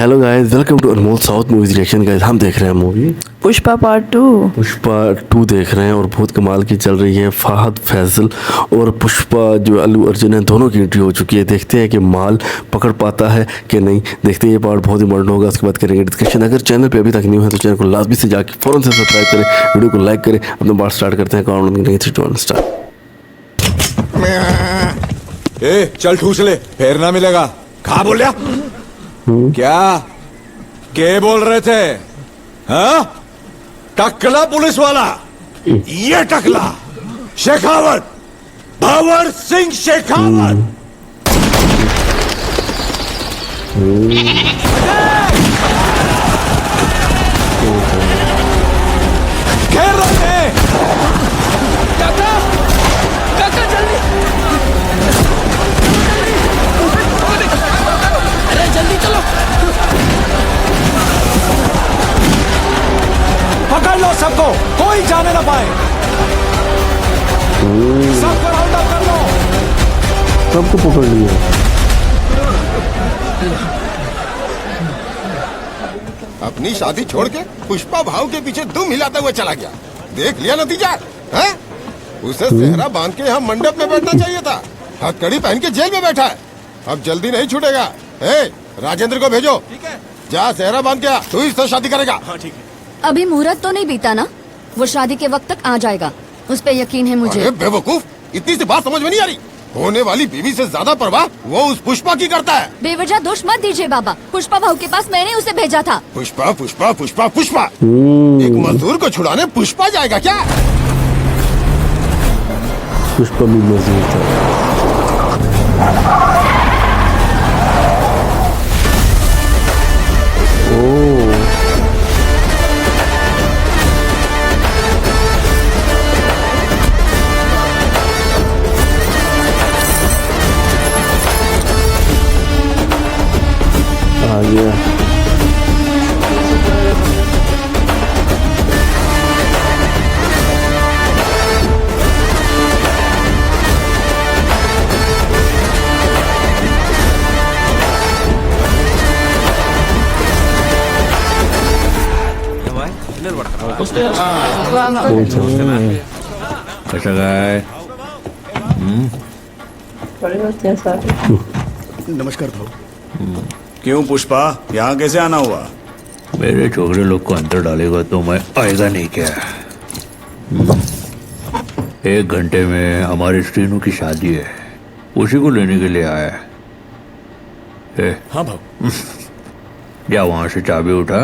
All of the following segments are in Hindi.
Hello guys, welcome to Anmol south movies reaction. Guys, हम देख रहे हैं मूवी पुष्पा पार्ट 2। पुष्पा 2 देख रहे हैं और बहुत कमाल की चल रही है। फहद फैजल और पुष्पा जो अल्लू अर्जुन है, दोनों की एंट्री हो चुकी है। देखते हैं कि माल पकड़ पाता है कि नहीं। देखते हैं, ये पार्ट बहुत इंपॉर्टेंट होगा। उसके बाद करेंगे डिस्कशन। अगर चैनल पे अभी तक न्यू है तो चैनल को लाजमी से जाके फौरन से सब्सक्राइब करें, वीडियो को लाइक करें। अपना बात स्टार्ट करते हैं। Countdown 3 2 1 start. ए, चल ठूस ले, फिर ना मिलेगा। कहा बोल क्या के बोल रहे थे? हाँ, टकला पुलिस वाला, ये टकला शेखावत, भंवर सिंह शेखावत। घेर रहे हैं। काका, काका जल्दी, अरे जल्दी चलो। पकड़ लो सबको, कोई जाने ना पाए। सबको राउंड अप कर लो। सबको पकड़ लिया। अपनी शादी छोड़ के पुष्पा भाव के पीछे दुम हिलाता हुआ चला गया। देख लिया नतीजा है? उसे सेहरा बांध के यहाँ मंडप में बैठना चाहिए था। हथकड़ी पहन के जेल में बैठा है। अब जल्दी नहीं छूटेगा। राजेंद्र को भेजो। ठीक है, जा सेहरा बांध के आ। तू इससे शादी करेगा? हाँ ठीक है। अभी मुहूर्त तो नहीं बीता ना, वो शादी के वक्त तक आ जाएगा, उस पे यकीन है मुझे। अरे बेवकूफ, इतनी सी बात समझ में नहीं आ रही? होने वाली बीवी से ज्यादा परवाह वो उस पुष्पा की करता है। बेवजह दोष मत दीजिए बाबा। पुष्पा भाऊ के पास मैंने उसे भेजा था। पुष्पा पुष्पा पुष्पा पुष्पा, एक मजदूर को छुड़ाने पुष्पा जाएगा क्या? पुष्पा भी मजदूर था। आ गया। कैसा गाय? नमस्कार भाऊ। क्यों पुष्पा, यहाँ कैसे आना हुआ? मेरे छोकरे लोग को अंदर डालेगा तो मैं आएगा नहीं क्या? 1 घंटे में हमारी स्ट्रीनू की शादी है, उसी को लेने के लिए आया है। हाँ भाऊ। जा वहां से चाबी उठा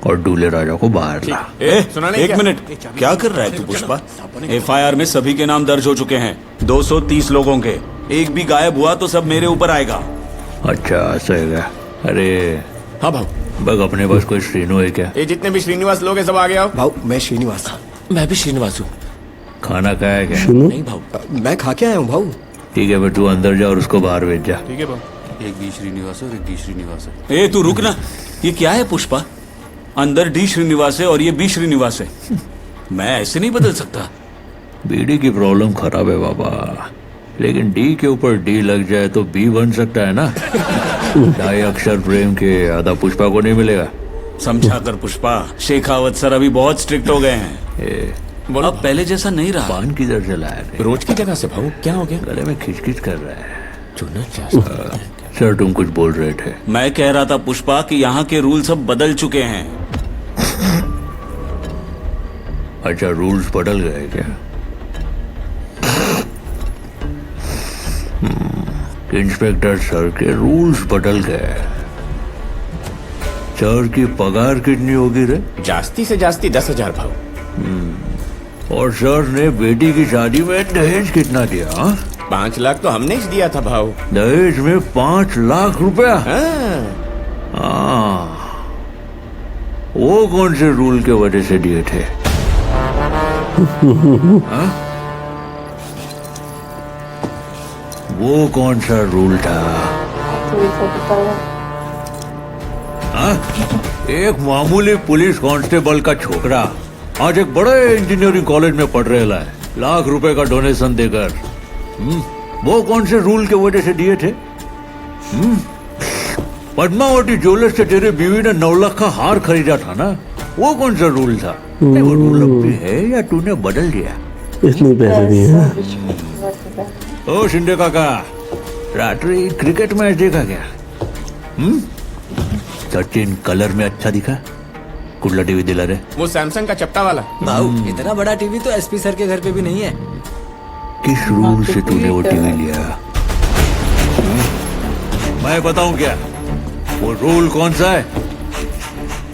और दूल्हे राजा को बाहर ला। एक मिनट, क्या कर रहा है तू पुष्पा? FIR में सभी के नाम दर्ज हो चुके हैं, 230 लोगों के। एक भी गायब हुआ तो सब मेरे ऊपर आएगा। अच्छा ऐसा है क्या? अरे हाँ भाऊ। बग अपने पास कोई स्ट्रीनू है क्या? ये जितने भी श्रीनिवास लोग हैं सब आ गया। भाऊ मैं श्रीनिवास था। मैं भी श्रीनिवास हूँ। खाना खाया क्या? नहीं भाऊ, मैं खा के आया हूँ भाऊ। ठीक है, तू अंदर जा और उसको बाहर भेज जा। ठीक है भाऊ। एक डी श्रीनिवास और एक डी श्रीनिवास है। ए तू रुक ना, ये क्या है पुष्पा? अंदर डी श्रीनिवास है और ये बी श्रीनिवास है। मैं ऐसे नहीं बदल सकता। बीडी की प्रॉब्लम खराब है बाबा, लेकिन डी के ऊपर डी लग जाए तो बी बन सकता है ना। ढाई अक्षर प्रेम के आधा पुष्पा को नहीं मिलेगा। समझा कर पुष्पा, शेखावत सर अभी बहुत स्ट्रिक्ट हो गए हैं। अब पहले जैसा नहीं रहा। पान किधर से लाया रे? रोज की जगह से भाऊ, क्या हो गया? गले में खिचखिच कर रहा है। चुना क्या? सर तुम कुछ बोल रहे थे? मैं कह रहा था पुष्पा कि यहाँ के रूल सब बदल चुके हैं। अच्छा, रूल्स बदल गए क्या? इंस्पेक्टर सर के रूल्स बदल गए। सर की पगार कितनी होगी रे? जास्ती से जास्ती 10,000 भाऊ। और सर ने बेटी की शादी में दहेज कितना दिया? हाँ? 5 लाख तो हमने ही दिया था भाऊ। दहेज में 5 लाख रुपया? हाँ। वो कौन से रूल के वजह से दिए थे? हाँ? वो कौन सा रूल था? हाँ? एक मामूली पुलिस कांस्टेबल का छोकरा आज एक बड़े इंजीनियरिंग कॉलेज में पढ़ रहा है, लाख रुपए का डोनेशन देकर। वो कौन से रूल के वजह से दिए थे? पद्मावती ज्वेलर्स से तेरे बीवी ने 9 लाख का हार खरीदा था ना, वो कौन सा रूल था? नहीं, वो रूल अब भी है या तूने बदल दिया? इतने पैसे दिए हैं। ओ शिंदे काका, रात्रि क्रिकेट मैच देखा क्या? सचिन कलर में अच्छा दिखा? कुल्ला टीवी दिला रे। वो सैमसंग का चपटा वाला। भाऊ इतना बड़ा टीवी तो एसपी सर के घर पे भी नहीं है। किस रूल से तूने वो टीवी लिया? मैं बताऊं क्या? वो रूल कौन सा है?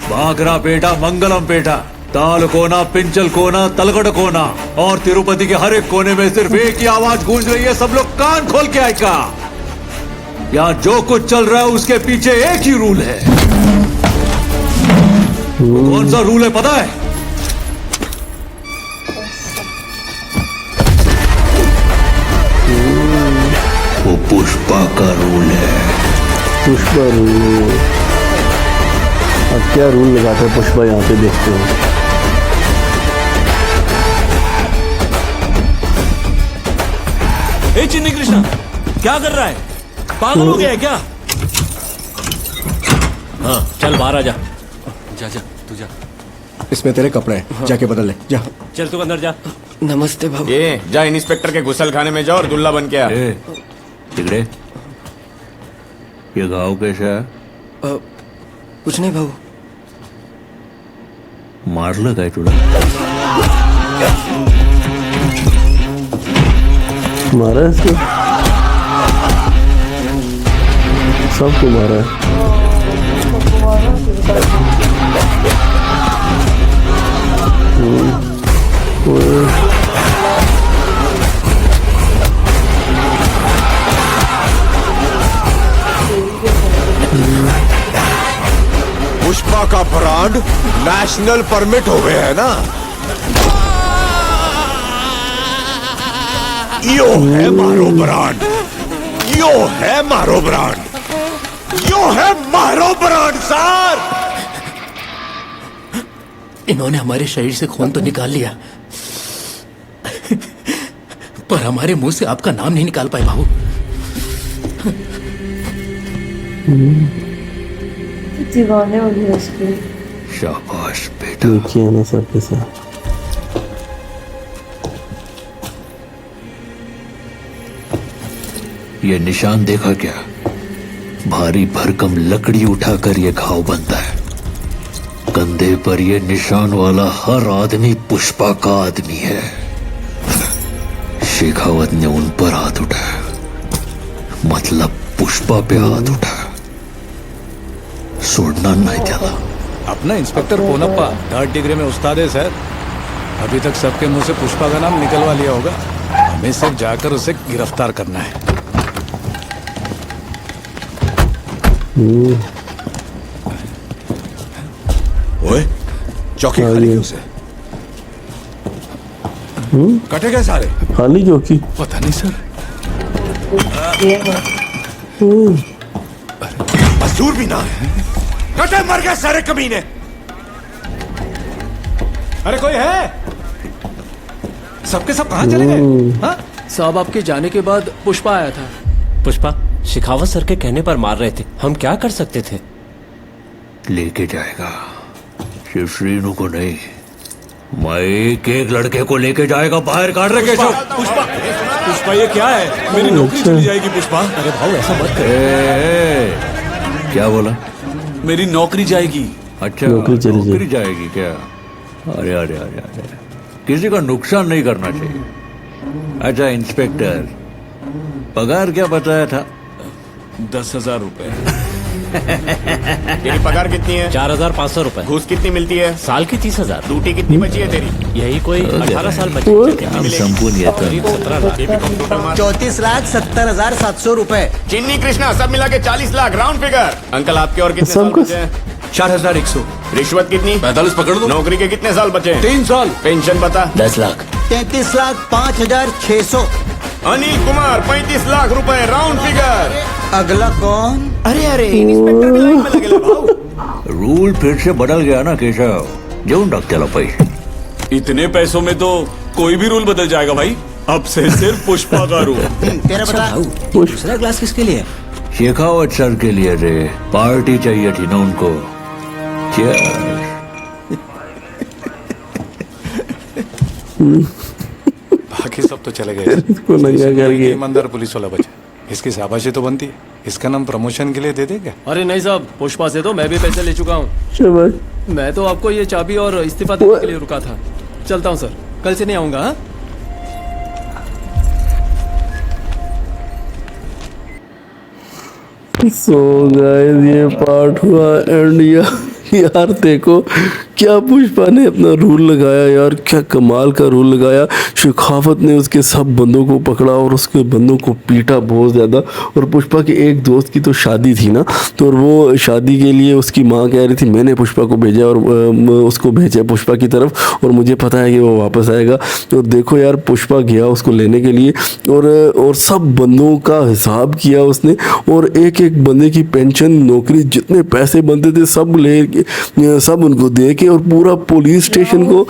बागरा पेटा, मंगलम पेटा, ताल कोना, पिंचल कोना, तलगढ़ कोना और तिरुपति के हर एक कोने में सिर्फ एक ही आवाज गूंज रही है। सब लोग कान खोल के आएगा। यहाँ जो कुछ चल रहा है उसके पीछे एक ही रूल है। वो कौन सा रूल है पता है? वो पुष्पा का रूल है। पुष्पा रूल। अब क्या रूल लगाते हैं पुष्पा, यहाँ पे देखते हैं। ए चिन्नी कृष्णा, क्या कर रहा है? पागल हो गया है क्या? हाँ चल बाहर आ जा। जा जा तू जा। इसमें तेरे कपड़े हैं, जाके बदल ले जा। चल तू अंदर जा। नमस्ते भाऊ। ये जा इंस्पेक्टर के गुसल खाने में जा और दुल्ला बन के आ। ए, तिगड़े, ये घाव कैसा है? कुछ नहीं भाऊ। मारलं काय तुला? मारा है इसको, सबको मारा है। पुष्पा का ब्रांड नेशनल परमिट हो गया है ना। यो है मारो ब्रांड, यो है मारो ब्रांड, यो है मारो ब्रांड सर। इन्होंने हमारे शरीर से खून तो निकाल लिया पर हमारे मुंह से आपका नाम नहीं निकाल पाए भाऊ। दीवाने हो गए उसके। शाबाश बेटा। देखिए ना सबके साथ। ये निशान देखा क्या? भारी भरकम लकड़ी उठाकर ये घाव बनता है। कंधे पर ये निशान वाला हर आदमी पुष्पा का आदमी है। शेखावत ने उन पर हाथ उठाया, मतलब पुष्पा पे हाथ उठाया। सोडना नहीं त्याला। अपना इंस्पेक्टर पोनप्पा 3rd डिग्री में उस्ताद है सर। अभी तक सबके मुंह से पुष्पा का नाम निकलवा लिया होगा। हमें सिर्फ जाकर उसे गिरफ्तार करना है। ओए चौकी खाली क्यों से? कटे गए सारे? खाली चौकी? पता नहीं सर। मजदूर भी ना है, कटे मर गए सारे कमीने। अरे कोई है? सबके सब कहाँ चले गए? हाँ? साहब आपके जाने के बाद पुष्पा आया था। पुष्पा शिखावत सर के कहने पर मार रहे थे, हम क्या कर सकते थे? लेके जाएगा, सिर्फ श्रीनु को नहीं, मैं एक एक लड़के को लेके जाएगा। बाहर काट रखे सब। पुष्पा, पुष्पा ये क्या है? मेरी नौकरी चली जाएगी पुष्पा। अरे भाऊ ऐसा मत कर। क्या बोला? मेरी नौकरी जाएगी। अच्छा नौकरी जाएगी क्या? अरे अरे अरे अरे, किसी का नुकसान नहीं करना चाहिए। अच्छा इंस्पेक्टर, पगार क्या बताया था? 10,000 रुपए। तेरी पगार कितनी है? 4,500 रुपए। घूस कितनी मिलती है? साल की 30,000। ड्यूटी कितनी बची है तेरी? यही कोई 18 साल बचे। संपूर्ण 34,70,700 रुपए। चिन्नी कृष्णा सब मिला के 40 लाख राउंड फिगर। अंकल आपके और कितने साल बचे हैं? 4,100। रिश्वत कितनी? 45 पकड़ दो। नौकरी के कितने साल बचे? 3 साल। पेंशन बता। 10 लाख। 33,05,600। अनिल कुमार 35 लाख रुपए राउंड फिगर। अगला कौन? अरे अरे इंस्पेक्टर भी लाइन में लगे भाऊ। रूल फिर से बदल गया ना केशव, जेवून टाक त्याला पैसे। इतने पैसों में तो कोई भी रूल बदल जाएगा भाई। अब से सिर्फ पुष्पा का रूल। तेरा बता। दूसरा ग्लास किसके लिए? शेखावत सर के लिए रे, पार्टी चाहिए थी ना उनको। Cheers। बाकी सब तो चले गए। इसको नंगा करके ईमानदार पुलिस वाला बचा, इसकी शाबाशी तो बनती है। इसका नाम प्रमोशन के लिए दे दे क्या? अरे नहीं साहब, पुष्पा से तो मैं भी पैसे ले चुका हूँ। शाबाश। मैं तो आपको ये चाबी और इस्तीफा देने के लिए रुका था। चलता हूँ सर, कल से नहीं आऊंगा। हाँ? सो गाइस ये पार्ट हुआ एंड यार देखो क्या पुष्पा ने अपना रूल लगाया यार, क्या कमाल का रूल लगाया। शेखावत ने उसके सब बंदों को पकड़ा और उसके बंदों को पीटा बहुत ज़्यादा। और पुष्पा के एक दोस्त की तो शादी थी ना, तो वो शादी के लिए उसकी माँ कह रही थी मैंने पुष्पा को भेजा और उसको भेजा पुष्पा की तरफ, और मुझे पता है कि वो वापस आएगा। तो देखो यार पुष्पा गया उसको लेने के लिए और सब बंदों का हिसाब किया उसने, और एक एक बंदे की पेंशन नौकरी जितने पैसे बनते थे सब सब उनको दे के, और पूरा पुलिस स्टेशन को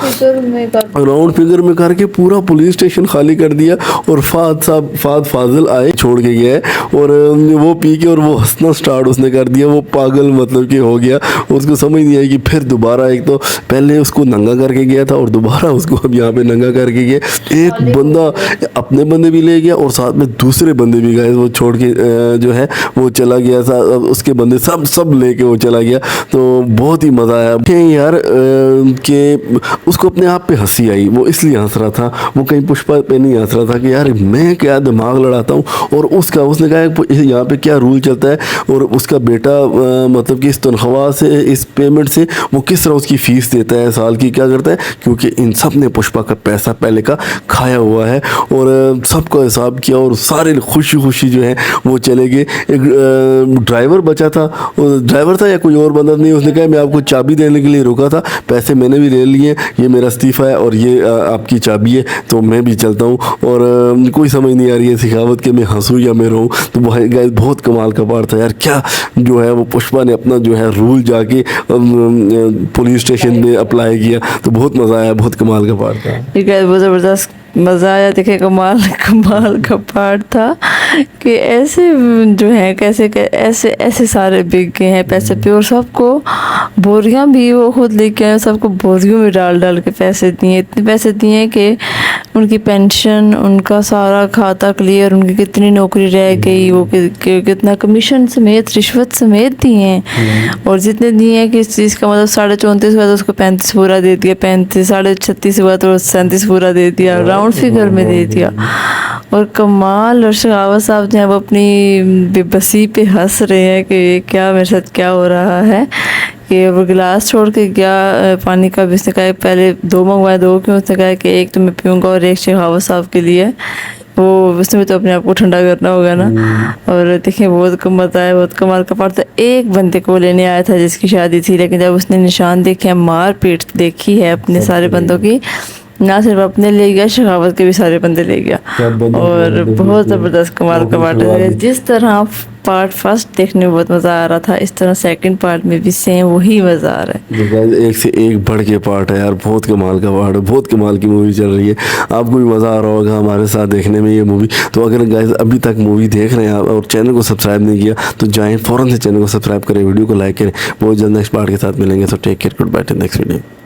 राउंड फिगर में करके पूरा पुलिस स्टेशन खाली कर दिया। और फाद फाजिल आए छोड़ के गया है, और वो पी के और वो हंसना स्टार्ट उसने कर दिया। वो पागल मतलब कि हो गया, उसको समझ नहीं आई कि फिर दोबारा एक तो पहले उसको नंगा करके गया था और दोबारा उसको अब यहाँ पे नंगा करके गया। एक बंदा अपने बंदे भी ले गया और साथ में दूसरे बंदे भी गए, वो छोड़ के जो है वो चला गया था, उसके बंदे सब लेके वो चला गया। तो बहुत ही मज़ा आया यार कि उसको अपने आप पे हंसी आई, वो इसलिए हंस रहा था, वो कहीं पुष्पा पे नहीं हंस रहा था कि यार मैं क्या दिमाग लड़ाता हूँ। और उसने कहा यहाँ पे क्या रूल चलता है, और उसका बेटा मतलब कि इस तनख्वाह से इस पेमेंट से वो किस तरह उसकी फ़ीस देता है साल की, क्या करता है, क्योंकि इन सब ने पुष्पा का पैसा पहले का खाया हुआ है। और सबका हिसाब किया और सारे खुशी जो है वो चले गए। एक ड्राइवर बचा था, ड्राइवर था या कोई और बंदा नहीं, उसने कहा मैं आपको चाबी देने के लिए रुका था, पैसे मैंने भी ले लिए, ये मेरा इस्तीफ़ा है और ये आपकी चाबी है, तो मैं भी चलता हूँ। और कोई समझ नहीं आ रही है शेखावत के मैं हंसूँ या मैं रहूँ। तो गाइस बहुत कमाल का पार्ट था यार, क्या जो है वो पुष्पा ने अपना जो है रूल जाके पुलिस स्टेशन में अप्लाई किया, तो बहुत मज़ा आया, बहुत कमाल का पार्ट था। बहुत ज़बरदस्त मज़ा आया देखे। कमाल का पार्ट था कि ऐसे जो है कैसे ऐसे सारे बिक गए हैं पैसे पे, और सबको बोरियां भी वो खुद लेके आए, सबको बोरियों में डाल के पैसे दिए, इतने पैसे दिए कि उनकी पेंशन, उनका सारा खाता क्लियर, उनकी कितनी नौकरी रह गई, वो कितना कमीशन समेत रिश्वत समेत दिए हैं। और जितने दिए हैं कि इस चीज़ का मतलब 34.5 हुआ तो उसको 35 पूरा दे दिया, 36.5 हुआ तो 37 पूरा दे दिया, राउंड फिगर में दे दिया। और कमाल, और शेखावत साहब जो है वो अपनी बेबसी पे हंस रहे हैं कि क्या मेरे साथ क्या हो रहा है। कि वो गिलास छोड़ के गया पानी का भी, उसने कहा पहले 2 मंगवाए, 2 क्यों, उसने कहा कि एक तो मैं पीऊँगा और एक शेखावत साहब के लिए, वो उसने भी तो अपने आप को ठंडा करना होगा ना। और देखिए बहुत मज़ा आया, बहुत कमाल का पार्ट था। एक बंदे को लेने आया था जिसकी शादी थी, लेकिन जब उसने निशान देखे, मार पीट देखी है अपने सारे बंदों की, ना सिर्फ अपने ले गया, शेखावत के भी सारे बंदे ले गया। और बहुत ज़बरदस्त कमाल का पार्ट है। जिस तरह पार्ट फर्स्ट देखने में बहुत मज़ा आ रहा था, इस तरह सेकंड पार्ट में भी सेम वही मज़ा आ रहा है। एक से एक बढ़ के पार्ट है यार, बहुत कमाल का पार्ट है, बहुत कमाल की मूवी चल रही है। आपको भी मज़ा आ रहा होगा हमारे साथ देखने में ये मूवी। तो अगर गाइस अभी तक मूवी देख रहे हैं आप और चैनल को सब्सक्राइब नहीं किया तो जाएँ फ़ौरन से चैनल को सब्सक्राइब करें, वीडियो को लाइक करें। बहुत जल्द नेक्स्ट पार्ट के साथ मिलेंगे। तो take care, good bye, next video.